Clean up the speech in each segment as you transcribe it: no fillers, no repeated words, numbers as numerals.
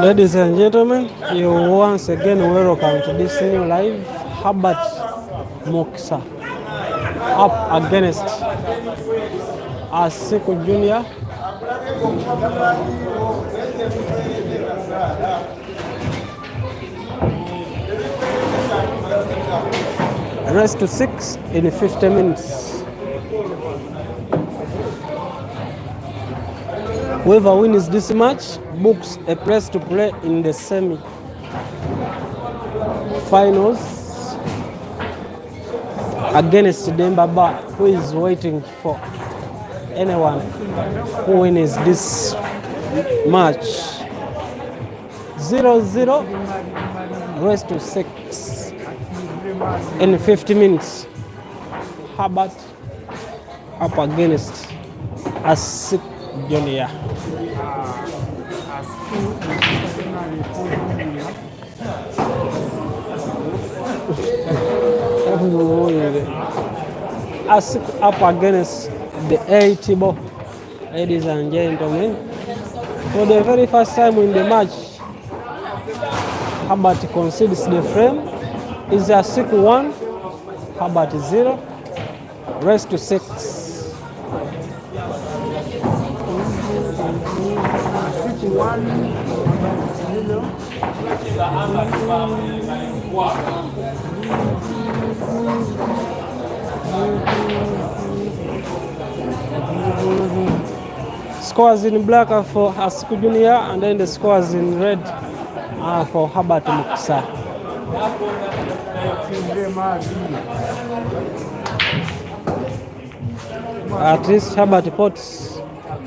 Ladies and gentlemen, you once again welcome to this new live. Herbert Mukisa up against Asiiku Junior. Race to 6 in 50 minutes. Whoever wins this match books a place to play in the semi-finals against Dembaba, who is waiting for anyone who wins this match. 0-0, race to 6 in 50 minutes. Herbert up against Asiiku Junior. Asiiku up against the A-Table. Ladies and gentlemen, for the very first time in the match, Herbert concedes the frame. Is Asiiku 1, Herbert 0, race to 6. Scores in black for Asiiku Junior, and then the scores in red for Herbert Mukisa. At least Herbert puts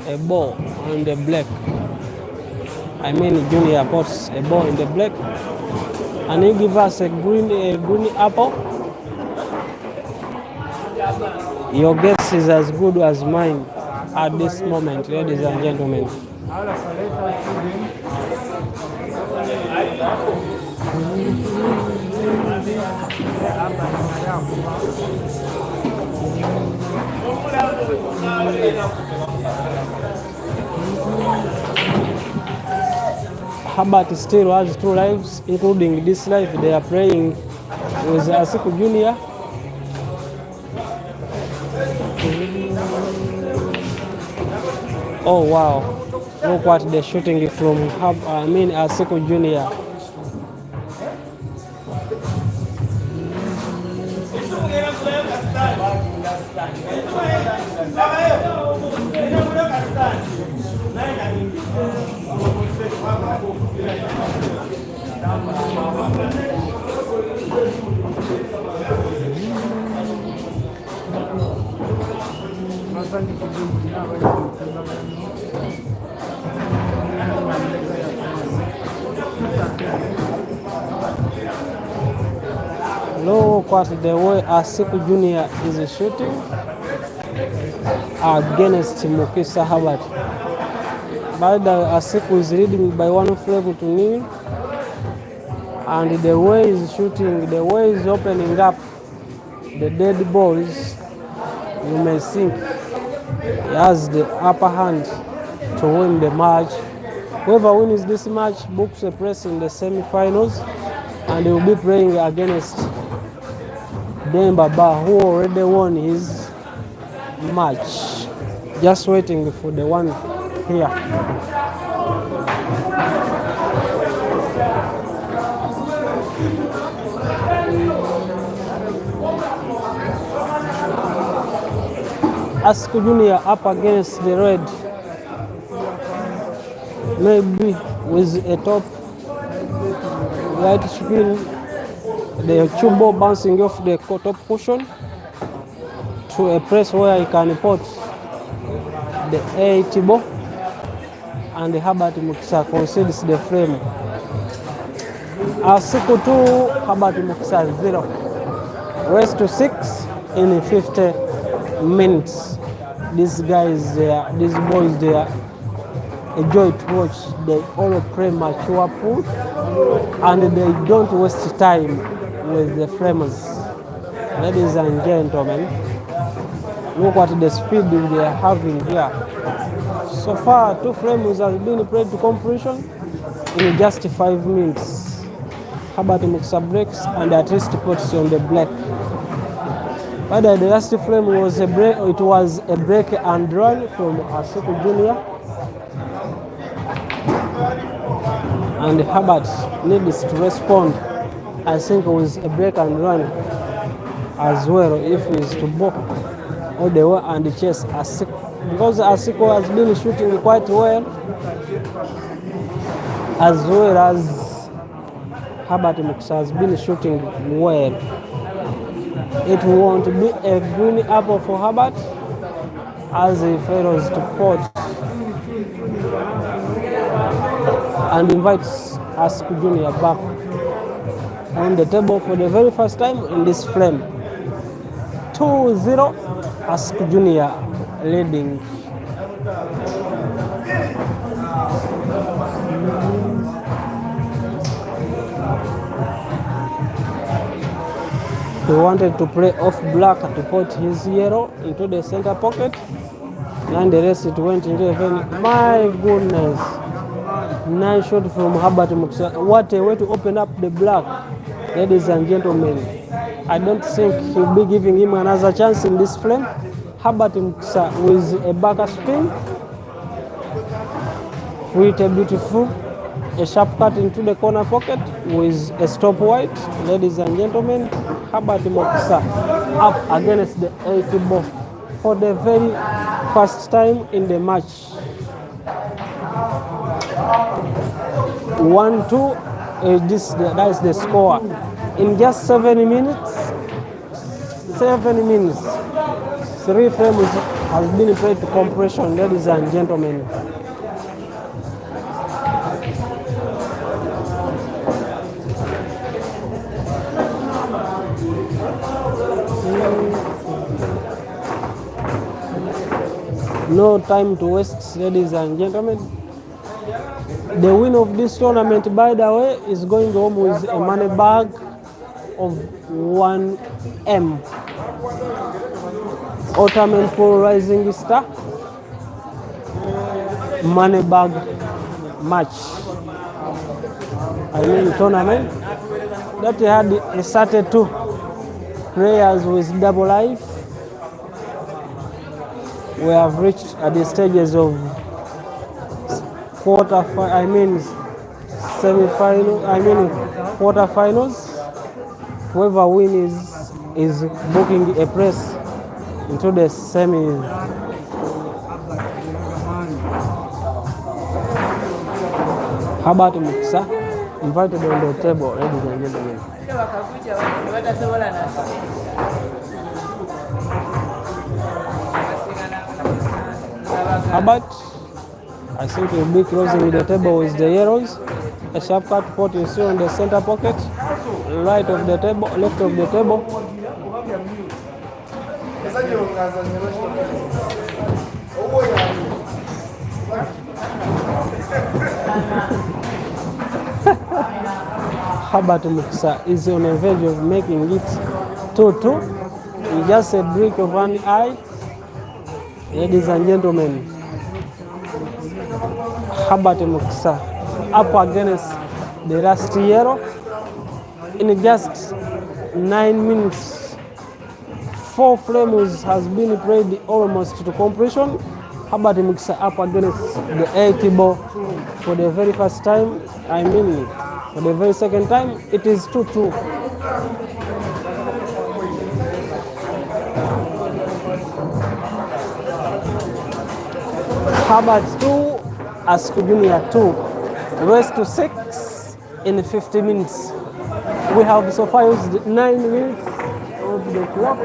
a ball in the black. I mean Junior puts a ball in the black, and he gives us a green apple. Your guess is as good as mine at this moment, ladies and gentlemen. Herbert still has 2 lives, including this life. They are playing with Asiiku Junior. Oh wow, look what they're shooting from Asiiku Junior. Look at the way Asiiku Junior is shooting against Mukisa Herbert. But Asiiku is leading by 1-0, and the way he's shooting, the way he's opening up the dead balls, you may think he has the upper hand to win the match. Whoever wins this match books a place in the semi-finals, and he will be playing against Dembaba, who already won his match. Just waiting for the one here. Asiiku Junior up against the red, maybe with a top right spin, the chubo bouncing off the top cushion to a place where he can put the A-Table, and the Herbert Mukisa concedes the frame. Asiiku 2, Herbert Mukisa 0. Race to 6 in 50 minutes. These boys, they are a joy to watch. They all play mature pool, and they don't waste time with the framers. Ladies and gentlemen, look at the speed they are having here. So far, 2 frames have been played to completion, in just 5 minutes. Herbert Mukisa breaks and at least puts on the black. But the last frame was a break. It was a break and run from Asiiku Junior, and Herbert needs to respond. I think it was a break and run as well if he is to book all the way and chase Asiiku, because Asiiku has been shooting quite well, as well as Herbert Mukisa has been shooting well. It won't be a green apple for Herbert as he fails to pot and invites Asiiku Junior back on the table for the very first time in this frame. 2-0, Asiiku Junior leading. He wanted to play off black to put his yellow into the center pocket, and the rest it went into the vein. My goodness, nice shot from Herbert Mukisa. What a way to open up the black, ladies and gentlemen. I don't think he'll be giving him another chance in this frame. Herbert Mukisa with a back spin, with a beautiful a sharp cut into the corner pocket with a stop white. Ladies and gentlemen, Herbert Mukisa up against the 80 ball for the very first time in the match. 1-2, that is the score. In just 7 minutes, 3 frames has been played to compression, ladies and gentlemen. No time to waste, ladies and gentlemen. The winner of this tournament, by the way, is going home with a money bag of 1M. Ultimate Pool Rising Star money bag match. Tournament that had started 2 players with double life. We have reached at the stages of quarterfinals. Whoever wins is booking a place into the semis. Herbert Mukisa invited on the table, ladies and gentlemen. Herbert, I think he'll be closing the table with the yellows. A sharp cut pot you see on the center pocket, right of the table, left of the table. Herbert Mukisa is on the verge of making it 2-2. Just a blink of an eye. Ladies and gentlemen, Herbert Mukisa up against the last yellow in just 9 minutes. 4 frames has been played almost to completion. Herbert Mukisa up against the 80 ball for the very first time. For the very second time, it is 2-2. Herbert 2, Asiiku Junior 2. Race to 6 in 50 minutes. We have so far used 9 minutes of the clock.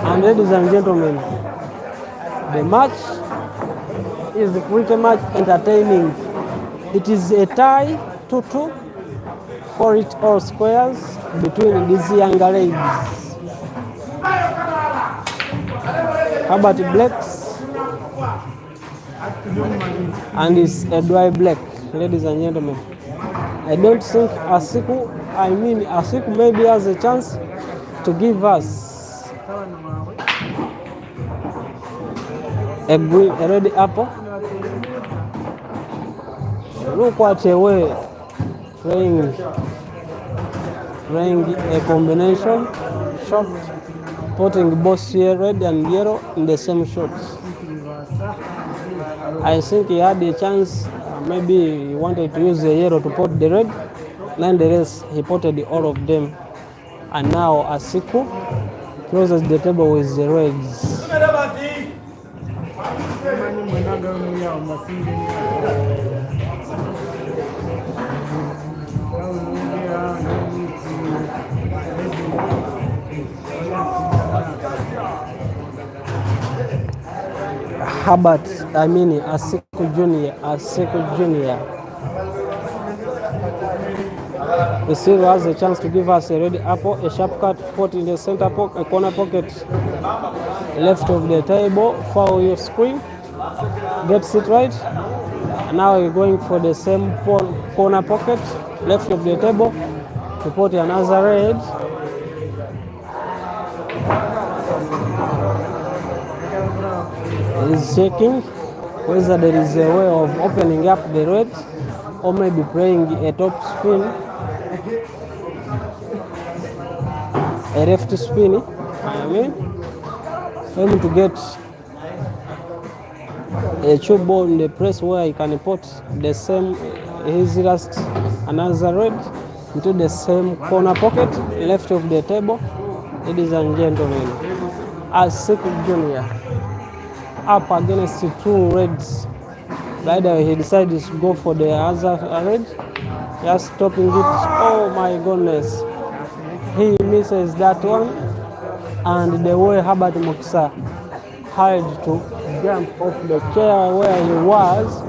And ladies and gentlemen, the match is pretty much entertaining. It is a tie 2-2 for it all squares between these younger ladies. Herbert blacks and it's a dry black, ladies and gentlemen. I don't think Asiiku maybe has a chance to give us a red apple. Look what a way playing a combination shot, putting both red and yellow in the same shots. I think he had a chance, maybe he wanted to use the yellow to put the red, nonetheless he potted all of them. And now Asiiku closes the table with the reds. Herbert, Asiiku Jr. The silver has a chance to give us a red apple, a sharp cut, put in the center pocket, a corner pocket, left of the table, follow your screen, gets it right. Now we're going for the same corner pocket, left of the table, to put another red. He's checking whether there is a way of opening up the red or maybe playing a top spin, a left spin. For him to get a two ball in the press where he can put the same, his last another red into the same corner pocket, left of the table. Ladies and gentlemen, Asiiku Jr. up against two reds. Later he decided to go for the other red, just stopping it. Oh my goodness, he misses that one, and the way Herbert Mukisa had to jump off the chair where he was,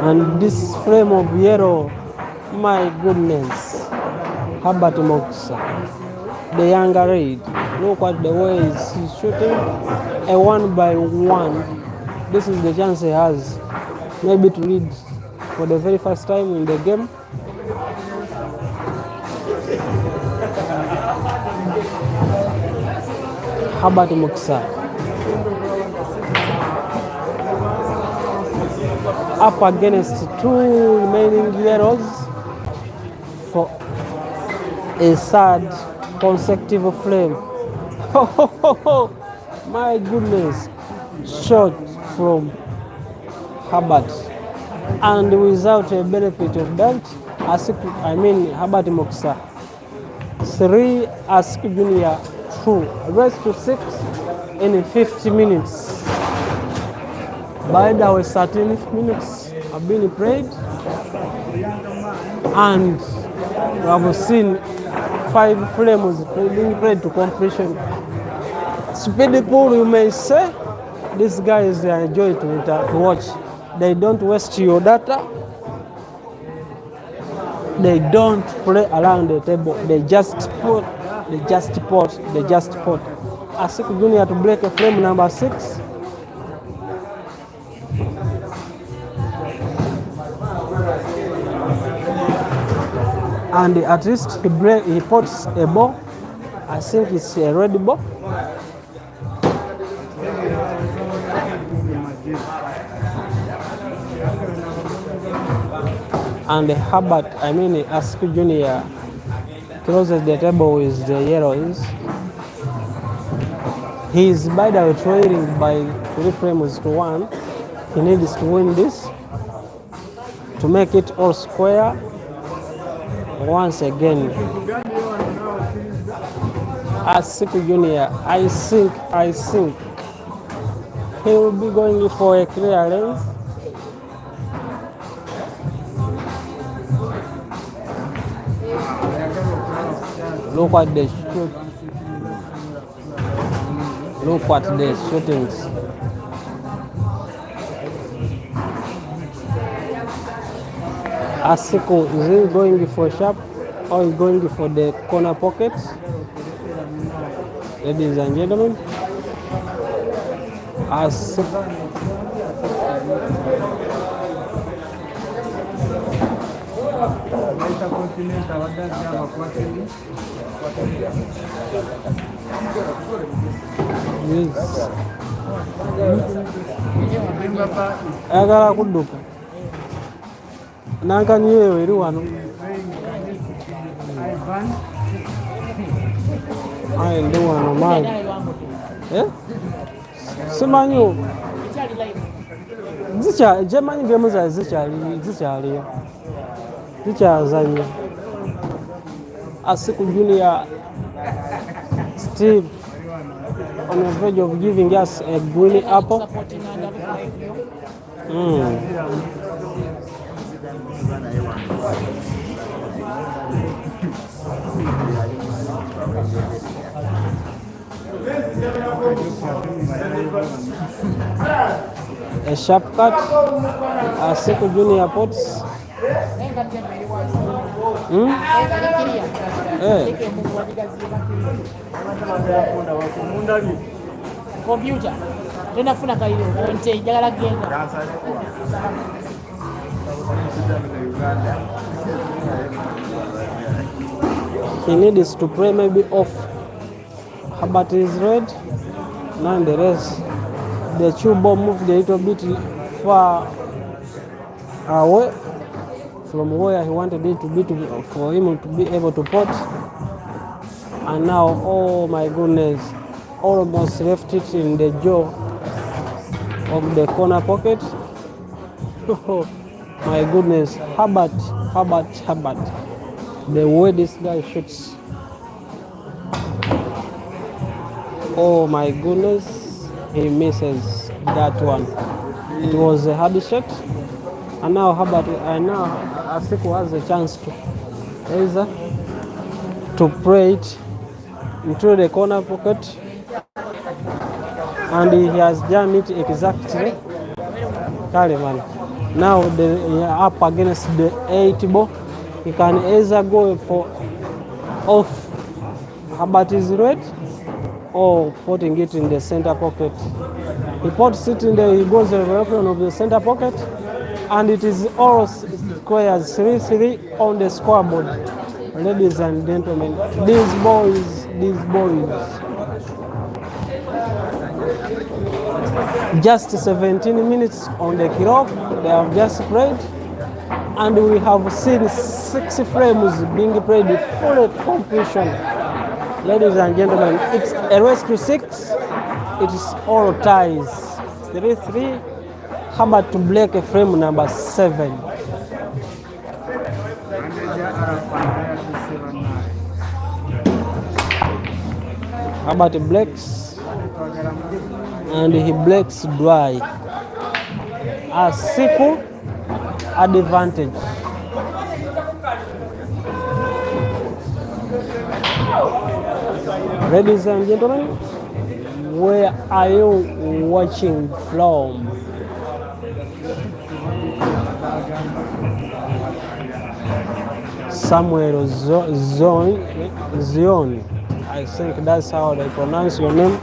and this flame of yellow, my goodness, Herbert Mukisa, the younger red. Look at the way he's shooting a 1-by-1. This is the chance he has, maybe to lead for the very first time in the game. Herbert Mukisa up against two remaining yellows for a third consecutive flame. My goodness, shot from Herbert, and without a benefit of that, Herbert Mukisa 3, Asiiku Jr. 2, race to 6 in 50 minutes. By the way, 13 minutes have been played, and we have seen 5 flames being played to completion. Speedy pool, you may say. These guys enjoy to watch. They don't waste your data. They don't play around the table. They just put. Asiiku Jr. to break a flame number 6. And at least he puts a ball. I think it's a red ball. And Herbert, Asiiku Jr. closes the table with the yellows. He is by the way trailing by 3 frames to 1. He needs to win this to make it all square once again. Asiiku Jr. I think he will be going for a clearance. Look at the shoot. Look at the shootings. Asiiku, is he going for sharp or is going for the corner pocket? Ladies and gentlemen, Asiiku. Yes. ayagala kudduka nankani yeeyo eri wano aye ndi wano maanyi simanyi gyemanyi gemu zaali zikyaliyo zikyazanya. Asiiku Junior still on the verge of giving us a green apple. A sharp cut. Asiiku Junior pots. Computer. Tunafuna kalilo konte jagala genda. He needs to play maybe off. Herbert is red. Nonetheless, the two ball moved a little bit far away from where he wanted it to be for him to be able to pot. And now, oh my goodness, almost left it in the jaw of the corner pocket. Oh my goodness, Herbert. The way this guy shoots. Oh my goodness, he misses that one. It was a hard shot. And now Asiiku has a chance to play it into the corner pocket. And he has done it exactly. Kaliman. Now up against the 8 ball. He can either go for off Herbert is red or putting it in the center pocket. He puts it in he goes in the direction of the center pocket, and it is all squares 3-3 on the scoreboard. Ladies and gentlemen, these boys, just 17 minutes on the clock, they have just played, and we have seen 6 frames being played full completion. Ladies and gentlemen, it's a race to 6. It is all ties. 3-3. Herbert to break frame number 7. Herbert breaks, and he breaks dry. Asiiku advantage. Ladies and gentlemen, where are you watching from? Samuel Zion. I think that's how they pronounce your name.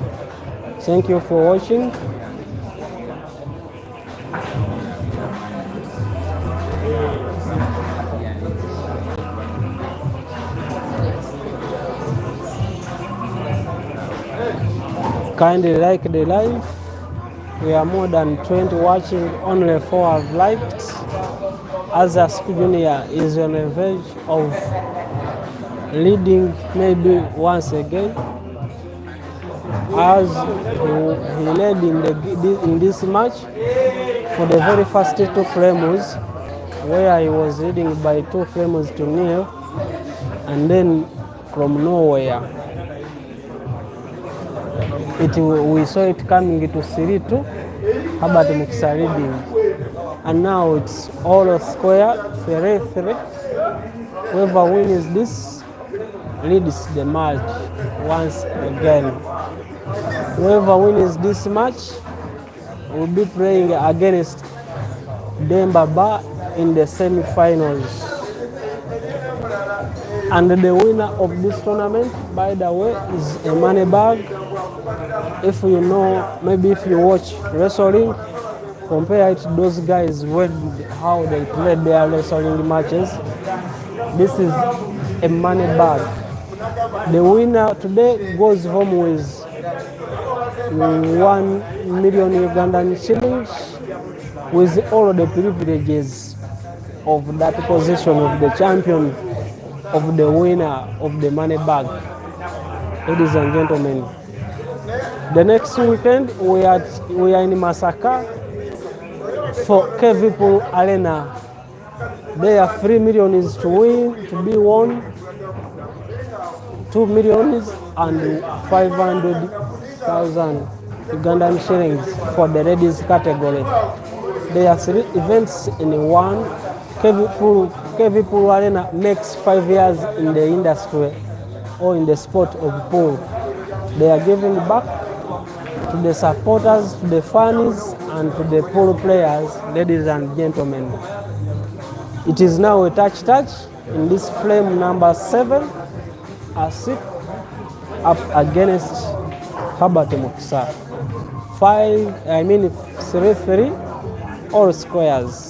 Thank you for watching. Kindly like the live. We are more than 20 watching, only 4 have liked. As Asiiku Junior is on the verge of leading maybe once again, as he led in this match for the very first 2 frames, where he was leading by 2 frames to 0, and then from nowhere we saw it coming to 3-2, Herbert Mukisa leading, and now it's all square 3-3. Whoever wins this leads the match once again. Whoever wins this match will be playing against Dembaba in the semi-finals. And the winner of this tournament, by the way, is a money bag. If you know, maybe if you watch wrestling, compare it to those guys how they played their wrestling matches. This is a money bag. The winner today goes home with 1 million Ugandan shillings, with all the privileges of that position of the champion, of the winner of the money bag. Ladies and gentlemen, the next weekend we are in Masaka for Kevipool Arena. There are 3 million is to win, to be won, 2 million and 500,000 Ugandan shillings for the ladies category. There are 3 events in one. Kevipool Arena makes 5 years in the industry or in the sport of pool. They are giving back to the supporters, to the fans, and to the pool players, ladies and gentlemen. It is now a touch in this frame number 7, Asiiku up against Herbert Mukisa. 3-3 all squares.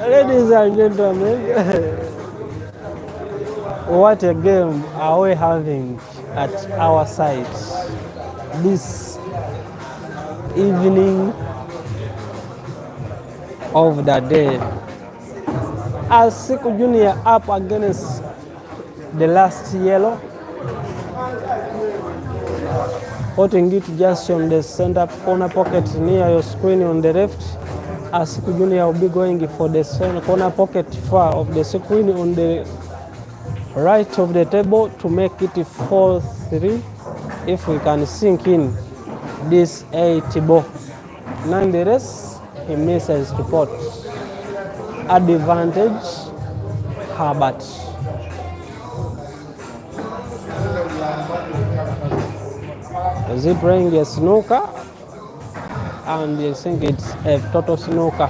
Ladies and gentlemen, what a game are we having at our side this evening of the day. Asiiku Junior up against the last yellow, putting it just on the center corner pocket near your screen on the left. Asiiku Junior will be going for the center corner pocket far of the screen on the right of the table to make it 4-3 if we can sink in this 8 ball. Nonetheless, he misses to put advantage Herbert. Is he playing a snooker? And I think it's a total snooker.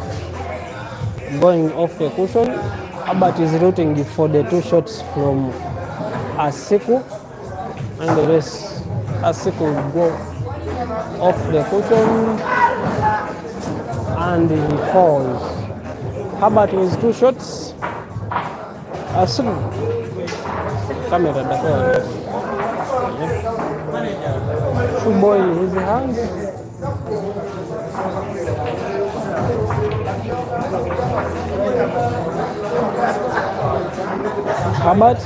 Going off the cushion, Herbert is rooting for the 2 shots from Asiiku, and the rest Asiiku will go off the cushion and he falls. Herbert with 2 shots. Asiiku camera dakika 2 ball in his hands. Herbert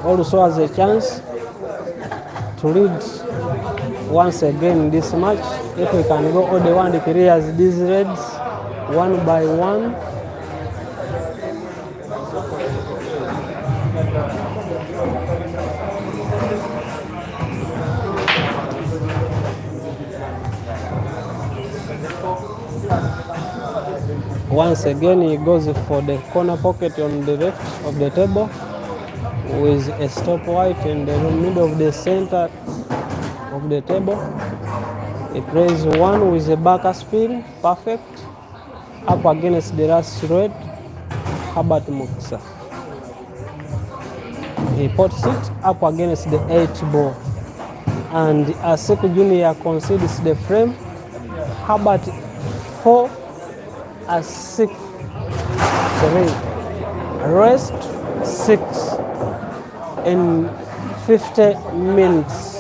also has a chance to lead once again this match if we can go all the one clears these reds one by one. Once again he goes for the corner pocket on the left of the table with a stop white in the middle of the center of the table. He plays one with a back spin, perfect, up against the last red, Herbert Mukisa. He puts it up against the 8 ball, and Asiiku Junior concedes the frame. Herbert 4, Asiiku 3, rest 6 in 50 minutes.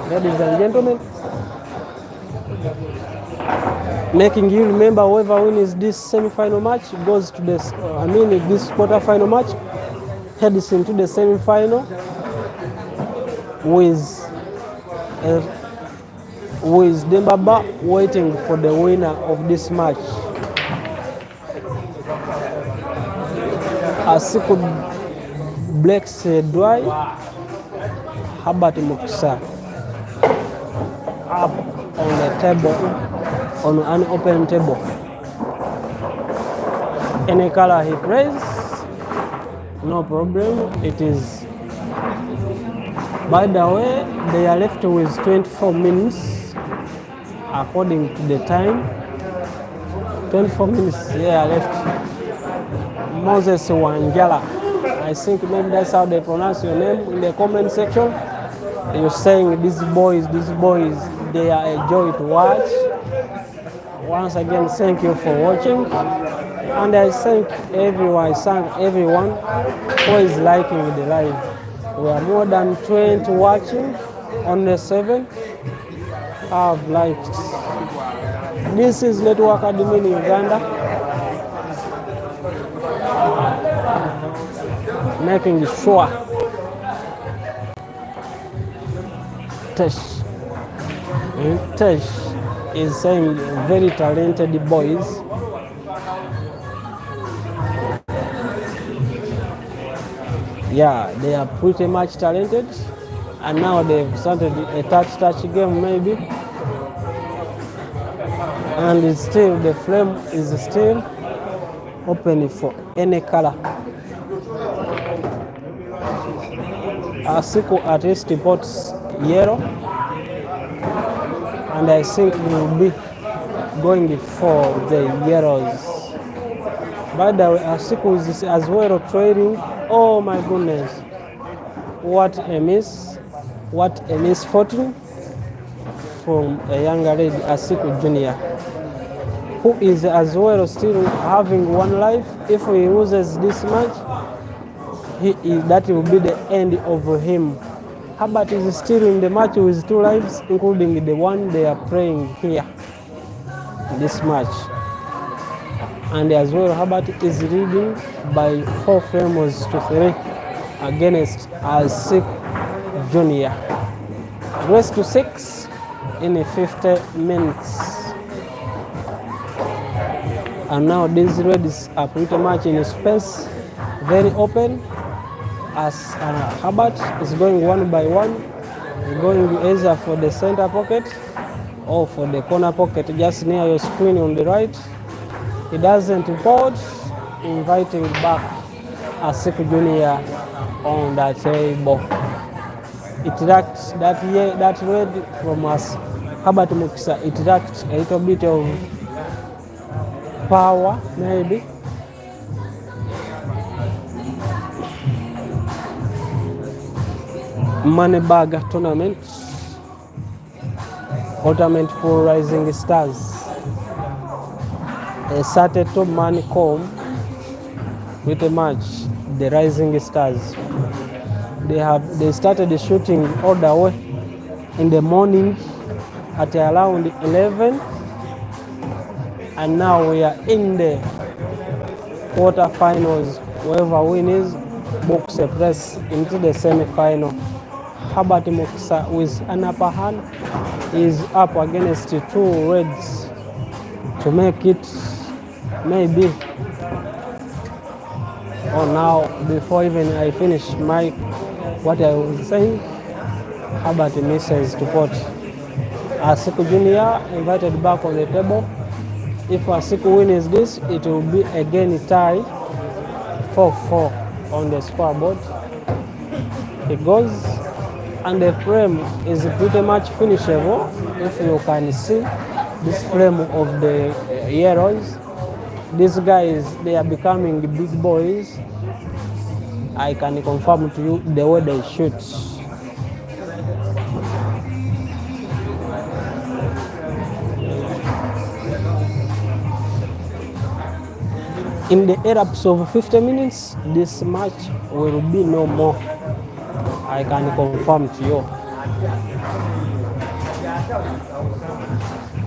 Ladies and gentlemen, making you remember whoever wins this semi-final match goes to this quarter-final match, heads into the semi-final with Dembaba waiting for the winner of this match. Asiiku breaks dry, Herbert Mukisa up on the table, on an open table. Any color he plays, No problem. It is. By the way, they are left with 24 minutes according to the time. 24 minutes they are left. Moses Wanjala. I think maybe that's how they pronounce your name in the comment section. You're saying these boys, they are a joy to watch. Once again, thank you for watching. And I thank everyone who is liking the live. We are more than 20 watching, only 7 have liked. This is Network Academy in Uganda, making sure Tesh is saying very talented boys. Yeah, they are pretty much talented, and now they've started a touch game maybe, and it's still, the flame is still open for any color. Asiiku at least reports yellow, and I think we will be going for the yellows. By the way, Asiiku is as well trading. Oh my goodness, what a miss, what a misfortune from a younger lady, Asiiku Jr., who is as well still having 1 life. If he loses this match, that will be the end of him. Herbert is still in the match with 2 lives, including the one they are playing here in this match. And as well, Herbert is leading by 4 frames to 3 against Asiiku Jr. Race to 6 in 50 minutes. And now these reds are pretty much in space, very open, as Herbert is going 1 by 1, going either for the center pocket or for the corner pocket just near your screen on the right. He doesn't board, inviting back Asiiku Jr. on the table. It lacked that red from us. Herbert Mukisa, it lacked a little bit of power, maybe. Money bag tournament, ultimate for rising stars. A certain top-man come with a match, the Rising Stars. They started shooting all the way in the morning at around 11, and now we are in the quarterfinals. Whoever wins books a place into the semi-final. Herbert Mukisa with an upper hand is up against 2 reds to make it. Maybe. Oh, now before even I finish what I was saying, Herbert misses to put Asiiku Jr. invited back on the table. If Asiiku wins this, it will be again tie 4-4 on the scoreboard. He goes, and the frame is pretty much finishable. If you can see this frame of the yellows. These guys, they are becoming big boys. I can confirm to you the way they shoot. In the erupts of 50 minutes, this match will be no more. I can confirm to you.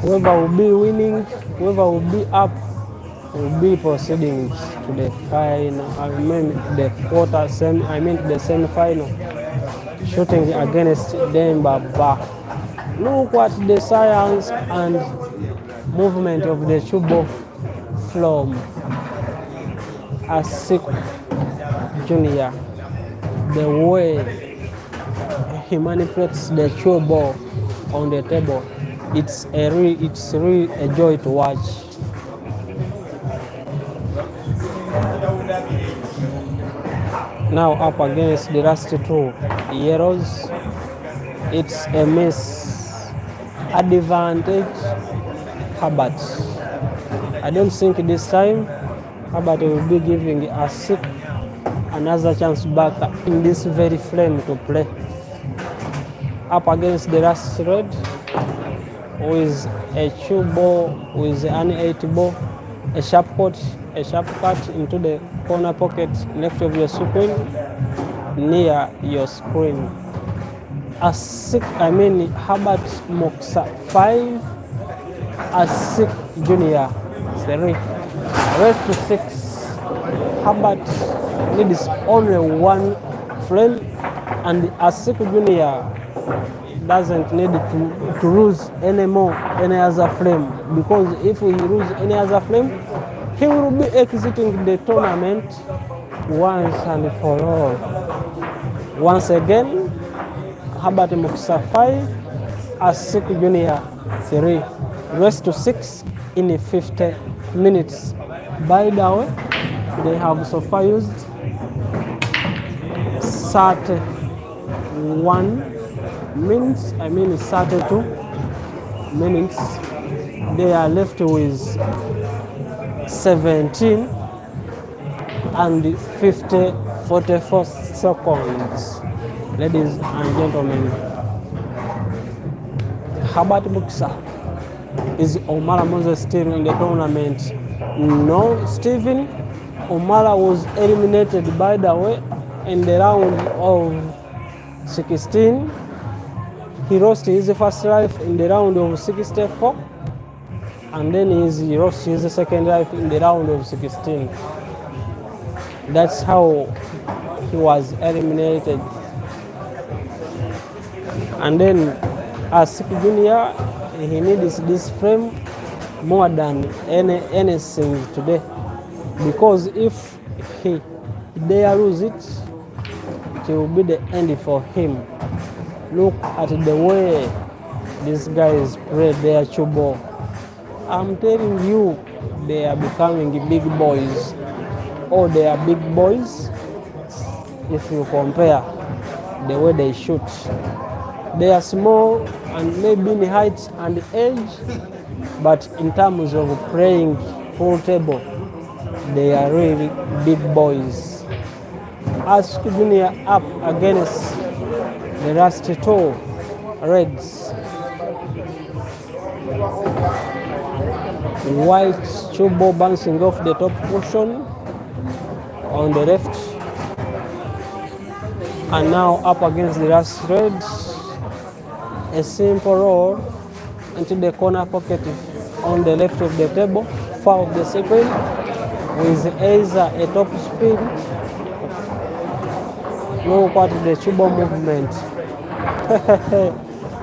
Whoever will be winning, whoever will be up, will be proceeding to the final. The semi-final, shooting against Dembaba. Look at the science and movement of the Chubo from Asiiku Jr. The way he manipulates the Chubo on the table, it's really a joy to watch. Now up against the last two yellows. It's a miss. Advantage Herbert. I don't think this time Herbert will be giving Asiiku another chance back in this very frame to play. Up against the last red with a chew ball, with an 8 ball, a sharp cut into the corner pocket left of your screen, near your screen. Herbert Mukisa 5, Asiiku Junior 3. Race to 6. Herbert needs only one frame, and Asiiku Junior doesn't need to lose any other frame, because if he loses any other frame, he will be exiting the tournament once and for all. Once again, Herbert Mukisa 5, Asiiku Junior 3. Race to 6 in 50 minutes. By the way, they have so far used 31 minutes, 32 minutes. They are left with 17 and 44 seconds. Ladies and gentlemen, Herbert Mukisa is Omala Moses still in the tournament? No, Stephen Omala was eliminated, by the way, in the round of 16. He lost his first life in the round of 64, and then he lost his second life in the round of 16. That's how he was eliminated. And then Asiiku Junior, he needs this frame more than anything today, because if he dare lose it, it will be the end for him. Look at the way these guys play their chew ball. I'm telling you, they are becoming big boys. Oh, they are big boys if you compare the way they shoot. They are small and maybe in height and age, but in terms of playing full table, they are really big boys. Asiiku Junior up against the last two reds. White chew ball bouncing off the top portion on the left, and now up against the last red. A simple roll into the corner pocket on the left of the table, far of the screen, with either a top spin. Look at the chew ball movement.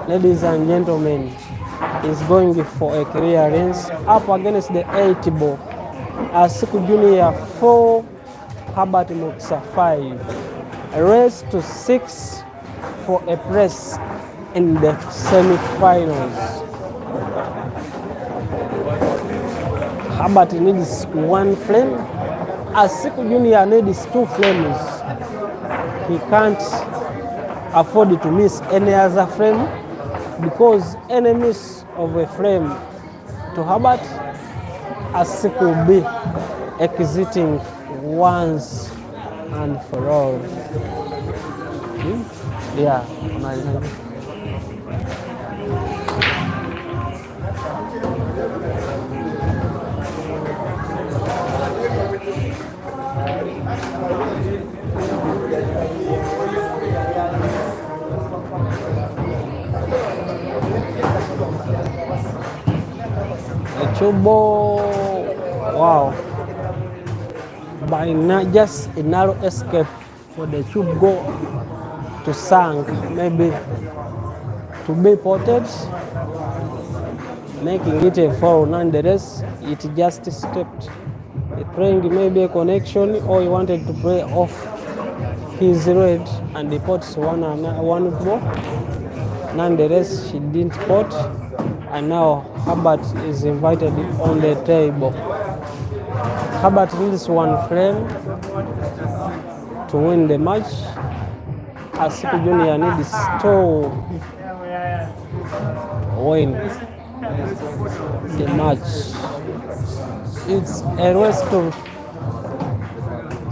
Ladies and gentlemen, is going for a clearance up against the 8 ball. Asiiku Junior 4, Herbert Mukisa 5. A race to 6 for a place in the semi-finals. Herbert needs one flame. Asiiku Junior needs 2 flames. He can't afford to miss any other frame, because any miss of a frame to Herbert, Asiiku will be exiting once and for all. Yeah. Chubo, wow, by not just a narrow escape for the tube go to sink, maybe to be potted, making it a foul. Nonetheless, it just stepped. Playing maybe a connection, or he wanted to play off his red, and he pots one more. Nonetheless, she didn't pot, and now Herbert is invited on the table. Herbert needs one frame to win the match. Asiiku Junior needs to win the match. It's a rest of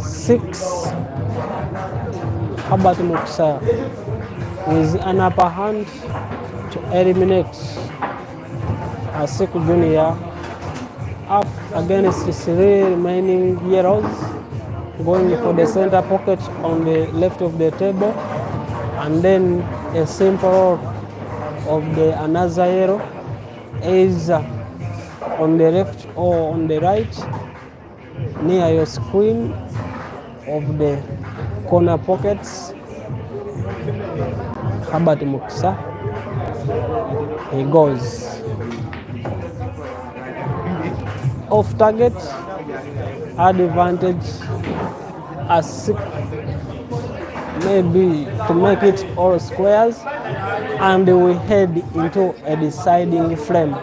6. Herbert Mukisa with an upper hand to eliminate Asiiku Junior up against 3 remaining yellows, going for the center pocket on the left of the table, and then a simple roll of the another yellow is on the left or on the right near your screen of the corner pockets. Herbert Mukisa, he goes off target, advantage Asiiku, maybe to make it all squares, and we head into a deciding frame.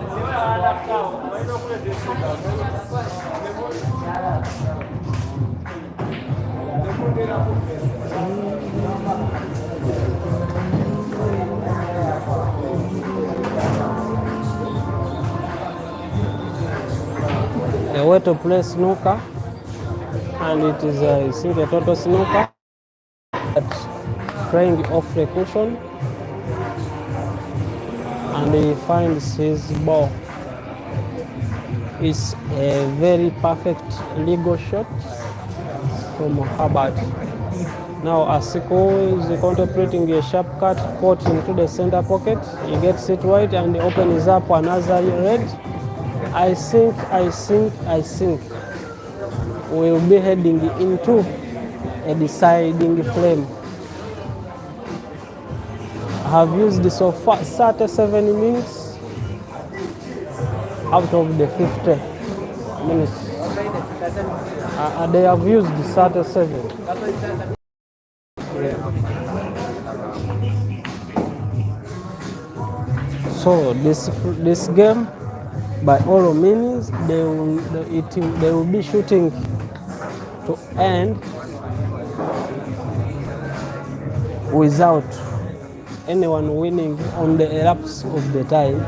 A way to play snooker, and it is I think a total snooker, but playing off the cushion, and he finds his ball. It's a very perfect legal shot from Herbert. Now Asiiku is contemplating a sharp cut caught into the center pocket. He gets it right and opens up another red. I think we'll be heading into a deciding frame. I have used so far 37 minutes out of the 50 minutes. They have used 37. So this game, by all means, they will be shooting to end without anyone winning on the elapse of the time,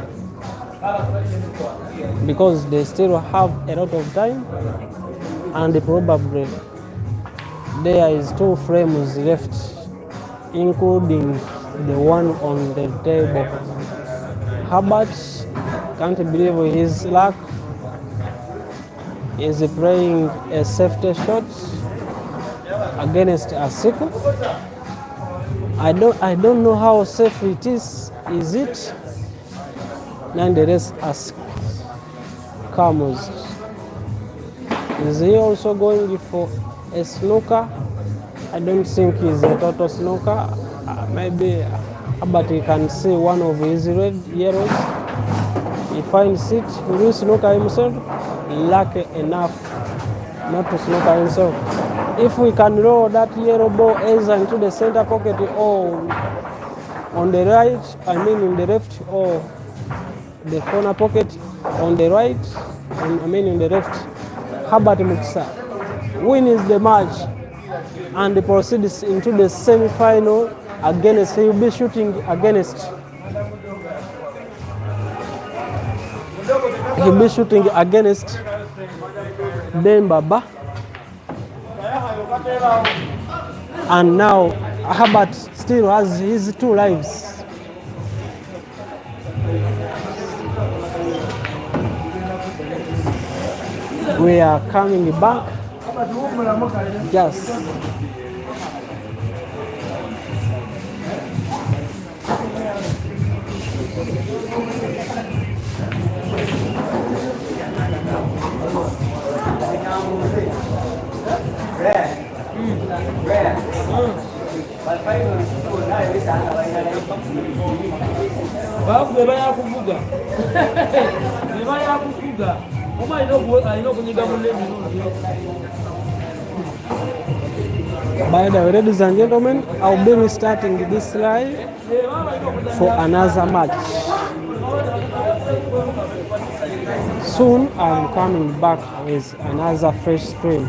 because they still have a lot of time, and probably there is 2 frames left, including the one on the table. Herbert can't believe his luck. Is playing a safety shot against Asiiku. I don't know how safe it is. Is it? Nonetheless, Asiiku comes. Is he also going for a snooker? I don't think it's a total snooker. Maybe, but he can see one of his red yellows. He finds it. Will he snooker himself? Lucky enough not to snooker himself. If we can roll that yellow ball either into the center pocket or on the right, I mean in the left, or the corner pocket on the right, in the left, Herbert Mukisa wins the match and proceeds into the semi-final against, he will be shooting against, he'll be shooting against Dembaba. And now Herbert still has his 2 lives. We are coming back. Just by the way, ladies and gentlemen, I'll be restarting this live for another match. Soon I'm coming back with another fresh stream.